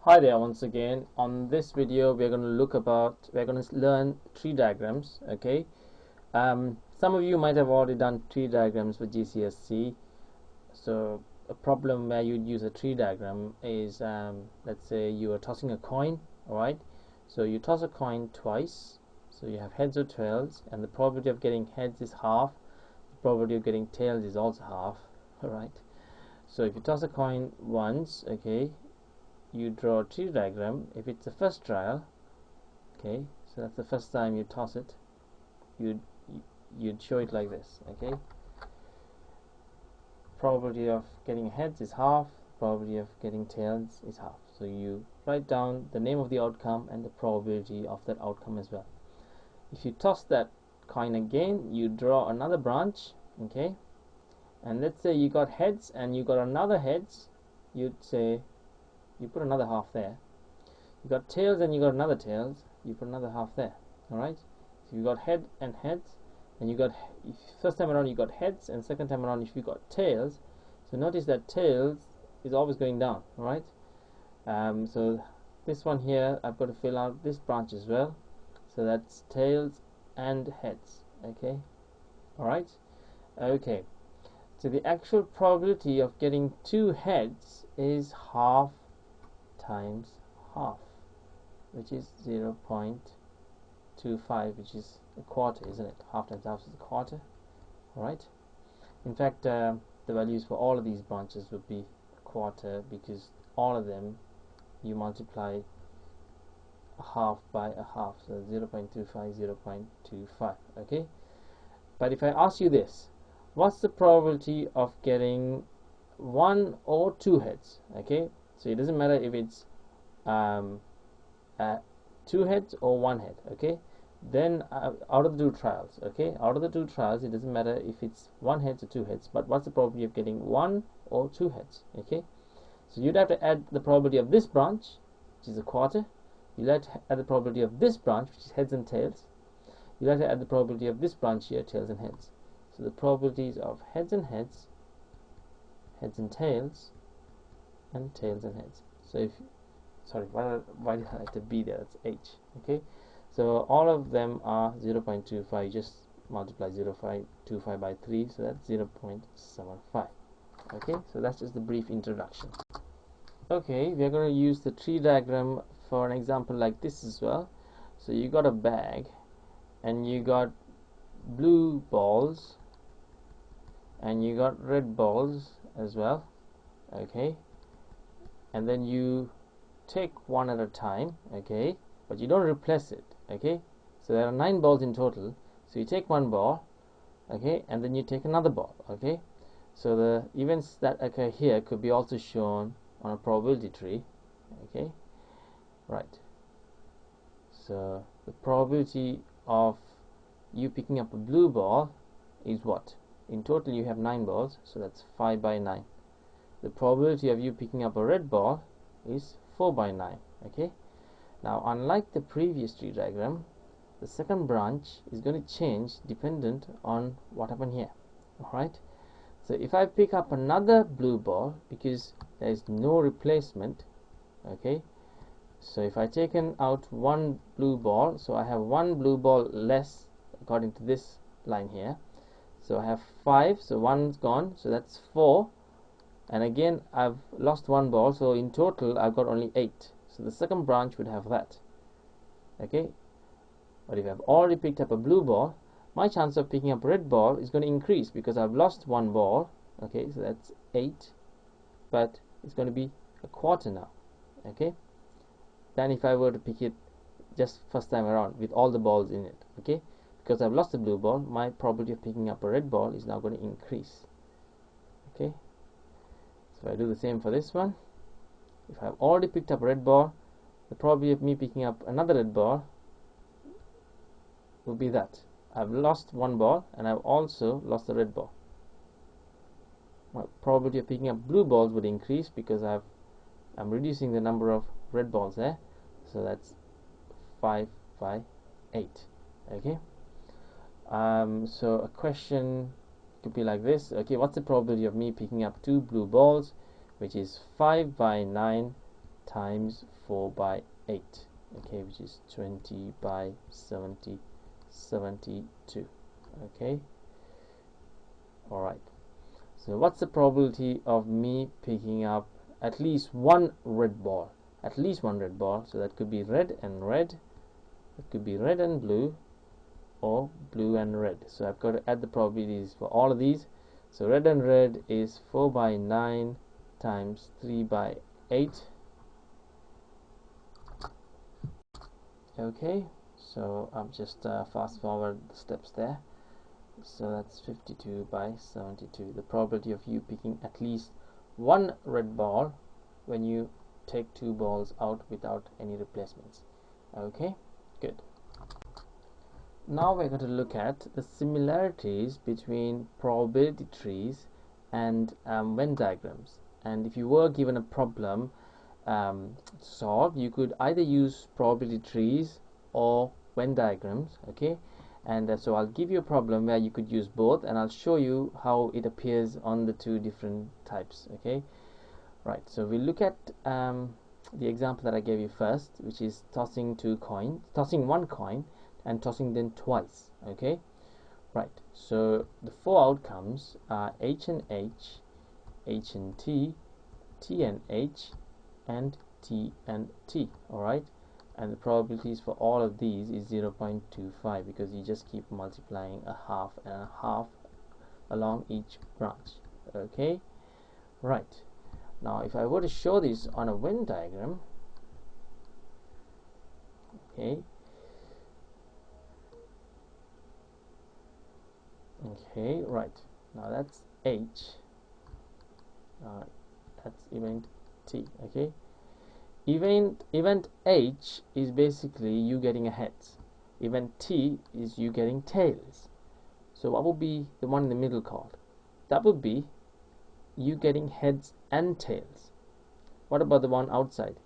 Hi there once again. On this video we're going to learn tree diagrams. Okay, some of you might have already done tree diagrams with GCSE. So a problem where you'd use a tree diagram is let's say you are tossing a coin. Alright, so you toss a coin twice, so you have heads or tails, and the probability of getting heads is half, the probability of getting tails is also half. Alright, so if you toss a coin once, okay, you draw a tree diagram. If it's the first trial, okay, so that's the first time you toss it, you'd show it like this. Okay, probability of getting heads is half, probability of getting tails is half. So you write down the name of the outcome and the probability of that outcome as well. If you toss that coin again, you draw another branch. Okay, and let's say you got heads and you got another heads, you'd say you put another half there. You got tails and you got another tails, you put another half there. Alright, so you got head and heads, and you got, first time around you got heads, and second time around if you got tails, so notice that tails is always going down. Alright, so this one here I've got to fill out this branch as well, so that's tails and heads. Okay, alright, okay, so the actual probability of getting two heads is half times half, which is 0.25, which is a quarter, isn't it? Half times half is a quarter. Alright, in fact the values for all of these branches would be a quarter, because all of them you multiply a half by a half, so 0.25, 0.25. okay, but if I ask you this, what's the probability of getting one or two heads? Okay, so it doesn't matter if it's two heads or one head. Okay, then out of the two trials, okay, out of the two trials, it doesn't matter if it's one head or two heads, but what's the probability of getting one or two heads? Okay, so you'd have to add the probability of this branch, which is a quarter. You'll have to add the probability of this branch, which is heads and tails. You'll have to add the probability of this branch here, tails and heads. So the probabilities of heads and heads, heads and tails, and tails and heads. So if, sorry, why did I have to be there? That's H. Okay, so all of them are 0.25. You just multiply 0.25 by 3, so that's 0.75. Okay, so that's just the brief introduction. Okay, we are going to use the tree diagram for an example like this as well. So you got a bag and you got blue balls and you got red balls as well. Okay, and then you take one at a time. Okay, but you don't replace it. Okay, so there are 9 balls in total, so you take one ball, okay, and then you take another ball. Okay, so the events that occur here could be also shown on a probability tree. Okay, right, so the probability of you picking up a blue ball is what? In total you have 9 balls, so that's 5 by 9. The probability of you picking up a red ball is 4 by 9. Okay, now unlike the previous tree diagram, the second branch is going to change dependent on what happened here. Alright, so if I pick up another blue ball, because there is no replacement, okay, so if I taken out one blue ball, so I have one blue ball less according to this line here, so I have 5, so 1's gone, so that's 4, and again I've lost one ball, so in total I've got only 8. So the second branch would have that. Okay, but if I've already picked up a blue ball, my chance of picking up a red ball is going to increase because I've lost one ball. Okay, so that's 8, but it's going to be a quarter now. Okay, than if I were to pick it just first time around with all the balls in it. Okay, because I've lost the blue ball, my probability of picking up a red ball is now going to increase. Okay, so if I do the same for this one, if I've already picked up a red ball, the probability of me picking up another red ball will be that. I've lost one ball and I've also lost the red ball. My probability of picking up blue balls would increase because I'm reducing the number of red balls there, so that's 5 by 8. Okay, so a question could be like this. Okay, what's the probability of me picking up 2 blue balls, which is 5 by 9 times 4 by 8, okay, which is 20 by 70, 72. Okay, all right. So what's the probability of me picking up at least one red ball? At least one red ball. So that could be red and red, it could be red and blue, or blue and red. So I've got to add the probabilities for all of these. So red and red is 4 by 9 times 3 by 8. Okay, so I'm just fast forward the steps there. So that's 52 by 72. The probability of you picking at least one red ball when you take two balls out without any replacements. Okay, good. Now we're going to look at the similarities between probability trees and Venn diagrams. And if you were given a problem to solve, you could either use probability trees or Venn diagrams. Okay, and so I'll give you a problem where you could use both, and I'll show you how it appears on the two different types. Okay, right, so we'll look at the example that I gave you first, which is tossing one coin and tossing them twice. Okay, right, so the four outcomes are H and H, H and T, T and H, and T and T. All right, and the probabilities for all of these is 0.25, because you just keep multiplying a half and a half along each branch. Okay, right, now if I were to show this on a Venn diagram, okay, right, now that's H, that's event T. Okay, event H is basically you getting a heads, event T is you getting tails. So what would be the one in the middle called? That would be you getting heads and tails. What about the one outside?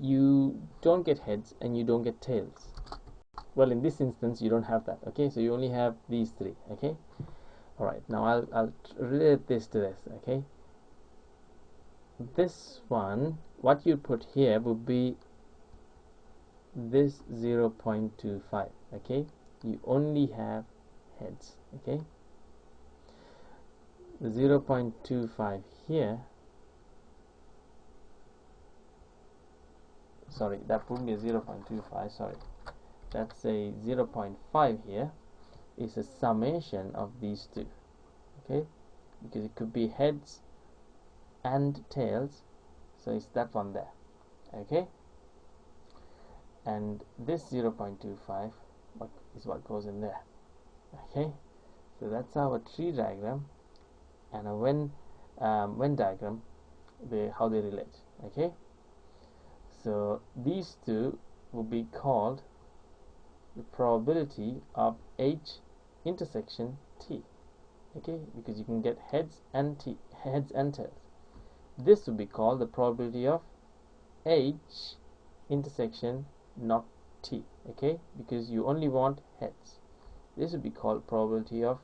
You don't get heads and you don't get tails. Well, in this instance you don't have that. Okay, so you only have these three. Okay, all right, now I'll relate this to this. Okay, this one, what you put here would be this 0.25. okay, you only have heads. Okay, the 0.25 here, sorry, that wouldn't be a 0.25, sorry, that's a 0.5 here, is a summation of these two. Okay, because it could be heads and tails, so it's that one there. Okay, and this 0.25 is what goes in there. Okay, so that's our tree diagram and a Venn diagram, how they relate. Okay, so these two will be called the probability of H intersection T. Okay, because you can get heads and tails. This would be called the probability of H intersection not T. Okay, because you only want heads. This would be called probability of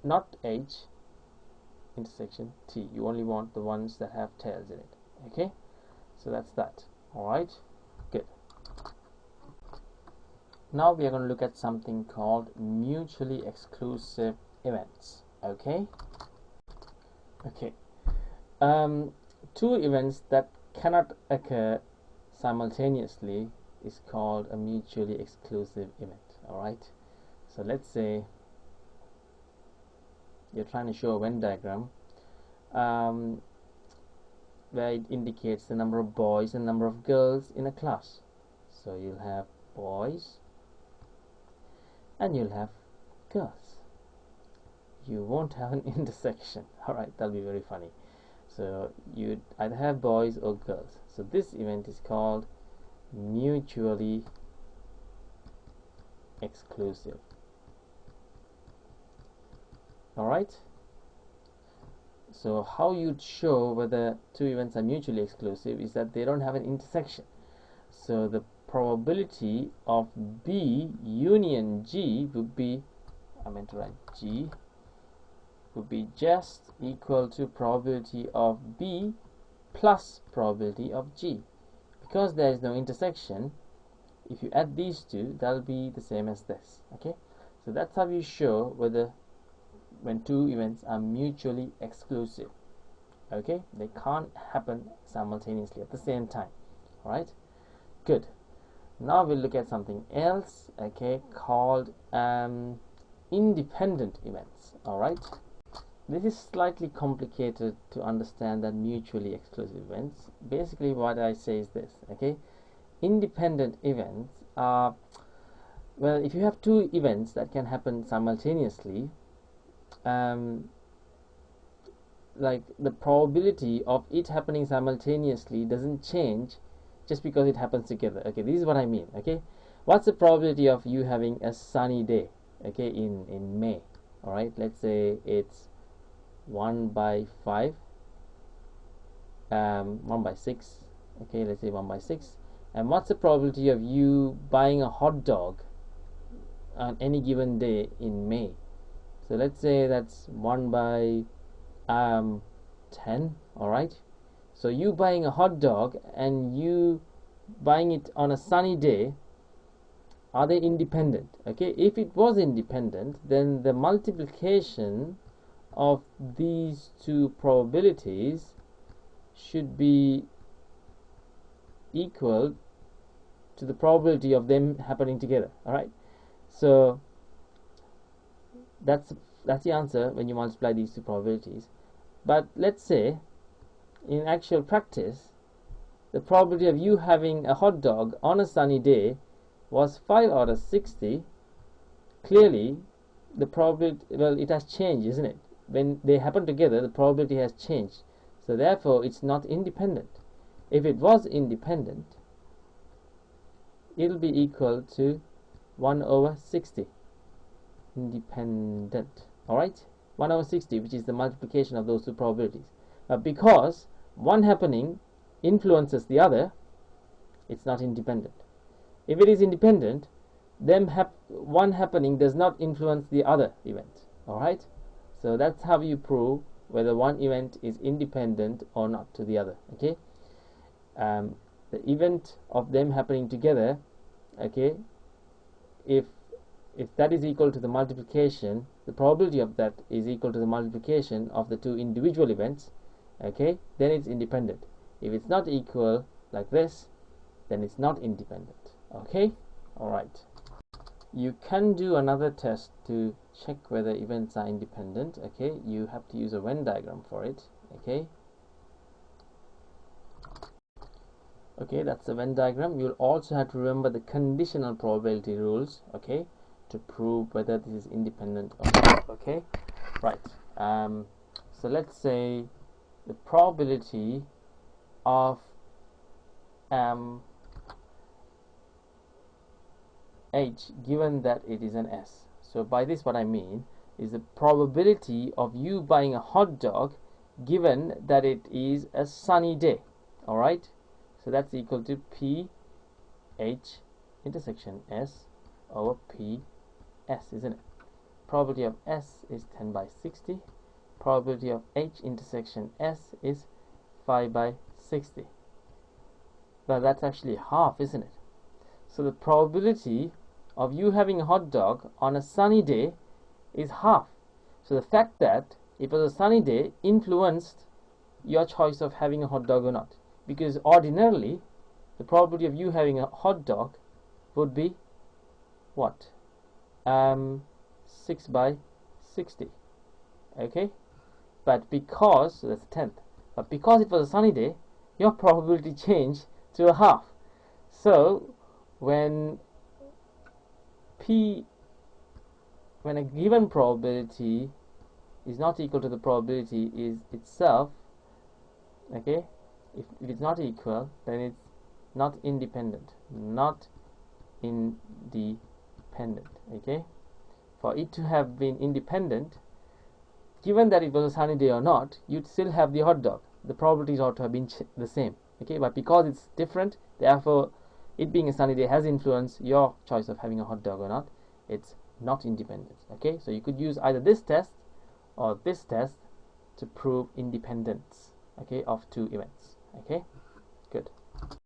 not H intersection T. You only want the ones that have tails in it. Okay, so that's that. All right, good. Now we are going to look at something called mutually exclusive events. Okay, two events that cannot occur simultaneously is called a mutually exclusive event. All right, so let's say you're trying to show a Venn diagram where it indicates the number of boys and number of girls in a class. So you'll have boys and you'll have girls. You won't have an intersection. Alright, that'll be very funny. So you'd either have boys or girls. So this event is called mutually exclusive. Alright, so how you'd show whether two events are mutually exclusive is that they don't have an intersection. So the probability of B union G would be, I meant to write G, would be just equal to probability of B plus probability of G. Because there is no intersection, if you add these two, that'll be the same as this. Okay, so that's how you show whether when two events are mutually exclusive. Okay, they can't happen simultaneously at the same time. All right, good. Now we'll look at something else, okay, called independent events. All right, this is slightly complicated to understand than mutually exclusive events. Basically what I say is this, okay, independent events are, well, if you have two events that can happen simultaneously, like the probability of it happening simultaneously doesn't change just because it happens together. Okay, this is what I mean. Okay, what's the probability of you having a sunny day, okay, in May? All right, let's say it's 1 by 5, 1 by 6, okay, let's say 1 by 6. And what's the probability of you buying a hot dog on any given day in May? So let's say that's 1 by 10. All right, so you buying a hot dog and you buying it on a sunny day, are they independent? Okay, if it was independent, then the multiplication of these two probabilities should be equal to the probability of them happening together. All right, so that's the answer when you multiply these two probabilities. But let's say in actual practice, the probability of you having a hot dog on a sunny day was 5 out of 60. Clearly the probability, well, it has changed, isn't it? When they happen together, the probability has changed, so therefore it's not independent. If it was independent, it'll be equal to 1 over 60. Independent. All right, 1 over 60, which is the multiplication of those two probabilities. But because one happening influences the other, it's not independent. If it is independent, then one happening does not influence the other event. All right, so that's how you prove whether one event is independent or not to the other. Okay, the event of them happening together, okay, if that is equal to the multiplication, the probability of that is equal to the multiplication of the two individual events, okay, then it's independent. If it's not equal like this, then it's not independent. Okay, all right. You can do another test to check whether events are independent. Okay, you have to use a Venn diagram for it. Okay, that's the Venn diagram. You'll also have to remember the conditional probability rules, okay, to prove whether this is independent or not. Okay, right. So let's say the probability of H given that it is an S. So by this what I mean is the probability of you buying a hot dog given that it is a sunny day. All right, so that's equal to P H intersection S over P S, isn't it? Probability of S is 10 by 60. Probability of H intersection S is 5 by 60. But that's actually half, isn't it? So the probability of you having a hot dog on a sunny day is half. So the fact that it was a sunny day influenced your choice of having a hot dog or not, because ordinarily the probability of you having a hot dog would be what? 6 by 60. Okay, but because, so that's a tenth, but because it was a sunny day, your probability changed to a half. So when a given probability is not equal to the probability is itself, okay, if it's not equal, then it's not independent. Okay, for it to have been independent, given that it was a sunny day or not, you'd still have the hot dog. The probabilities ought to have been the same. Okay, but because it's different, therefore it being a sunny day has influenced your choice of having a hot dog or not. It's not independent. Okay, so you could use either this test or this test to prove independence, okay, of two events. Okay,